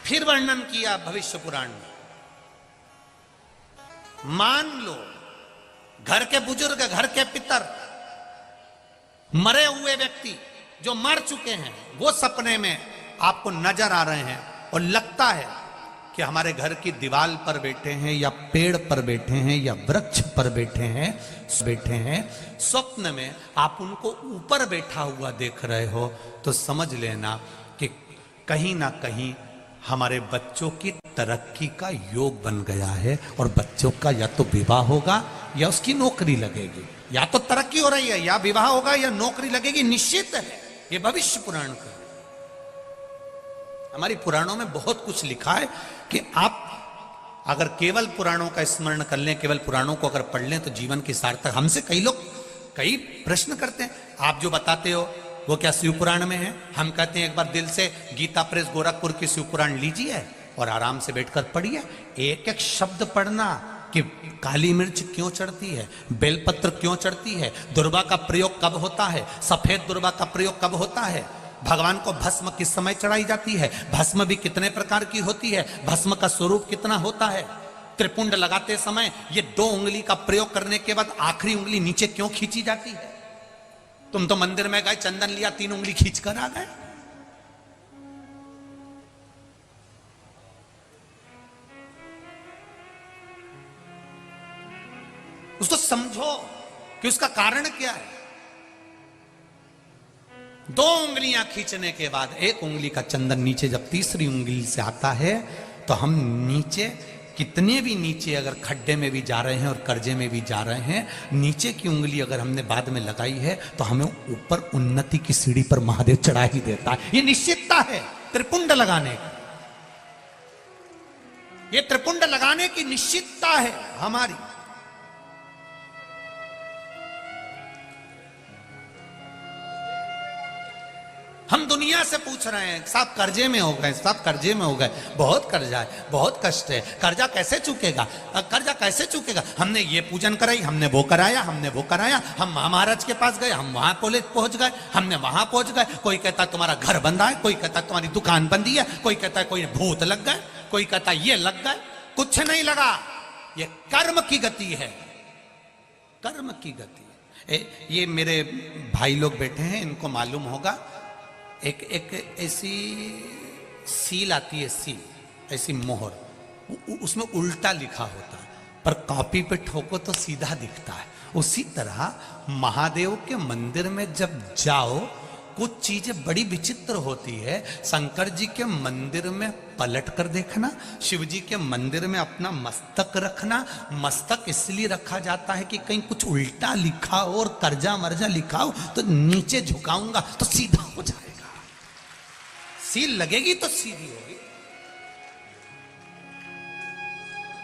फिर वर्णन किया भविष्य पुराण में। मान लो घर के बुजुर्ग, घर के पितर, मरे हुए व्यक्ति जो मर चुके हैं, वो सपने में आपको नजर आ रहे हैं और लगता है कि हमारे घर की दीवार पर बैठे हैं या पेड़ पर बैठे हैं या वृक्ष पर बैठे हैं। स्वप्न में आप उनको ऊपर बैठा हुआ देख रहे हो तो समझ लेना कि कहीं ना कहीं हमारे बच्चों की तरक्की का योग बन गया है और बच्चों का या तो विवाह होगा या उसकी नौकरी लगेगी। या तो तरक्की हो रही है, या विवाह होगा या नौकरी लगेगी, निश्चित है। ये भविष्य पुराण का, हमारी पुराणों में बहुत कुछ लिखा है कि आप अगर केवल पुराणों का स्मरण कर लें, केवल पुराणों को अगर पढ़ लें तो जीवन की सार्थक। हमसे कई लोग कई प्रश्न करते हैं, आप जो बताते हो वो क्या शिव पुराण में है? हम कहते हैं एक बार दिल से गीता प्रेस गोरखपुर की शिव पुराण लीजिए और आराम से बैठकर पढ़िए। एक एक शब्द पढ़ना कि काली मिर्च क्यों चढ़ती है, बेलपत्र क्यों चढ़ती है, दुर्वा का प्रयोग कब होता है, सफेद दुर्वा का प्रयोग कब होता है, भगवान को भस्म किस समय चढ़ाई जाती है, भस्म भी कितने प्रकार की होती है, भस्म का स्वरूप कितना होता है, त्रिपुंड लगाते समय ये 2 उंगली का प्रयोग करने के बाद आखिरी उंगली नीचे क्यों खींची जाती है। तुम तो मंदिर में गए, चंदन लिया, 3 उंगली खींच कर आ गए। उसको समझो कि उसका कारण क्या है। 2 उंगलियां खींचने के बाद 1 उंगली का चंदन नीचे जब तीसरी उंगली से आता है तो हम नीचे, कितने भी नीचे अगर खड्डे में भी जा रहे हैं और कर्जे में भी जा रहे हैं, नीचे की उंगली अगर हमने बाद में लगाई है तो हमें ऊपर उन्नति की सीढ़ी पर महादेव चढ़ा ही देता है। ये निश्चितता है त्रिपुंड लगाने की, ये त्रिपुंड लगाने की निश्चितता है हमारी। हम दुनिया से पूछ रहे हैं, साहब कर्जे में हो गए, साहब कर्जे में हो गए, बहुत कर्जा है, बहुत कष्ट है, कर्जा कैसे चुकेगा, कर्जा कैसे चुकेगा। हमने ये पूजन कराई, हमने वो कराया, हमने वो कराया, हम महाराज के पास गए, हम वहां पहुंच गए, हमने वहां पहुंच गए। कोई कहता है तुम्हारा घर बंधा है, कोई कहता है तुम्हारी दुकान बंदी है, कोई कहता है कोई भूत लग गए, कोई कहता है ये लग गए। कुछ नहीं लगा, ये कर्म की गति है, कर्म की गति है। ये मेरे भाई लोग बैठे हैं, इनको मालूम होगा, एक ऐसी सील आती है, सील ऐसी मोहर, उसमें उल्टा लिखा होता है पर कॉपी पे ठोको तो सीधा दिखता है। उसी तरह महादेव के मंदिर में जब जाओ कुछ चीजें बड़ी विचित्र होती है। शंकर जी के मंदिर में पलट कर देखना, शिव जी के मंदिर में अपना मस्तक रखना। मस्तक इसलिए रखा जाता है कि कहीं कुछ उल्टा लिखा हो और कर्जा मर्जा लिखा हो तो नीचे झुकाऊंगा तो सीधा हो जाएगा, सील लगेगी तो सीधी होगी।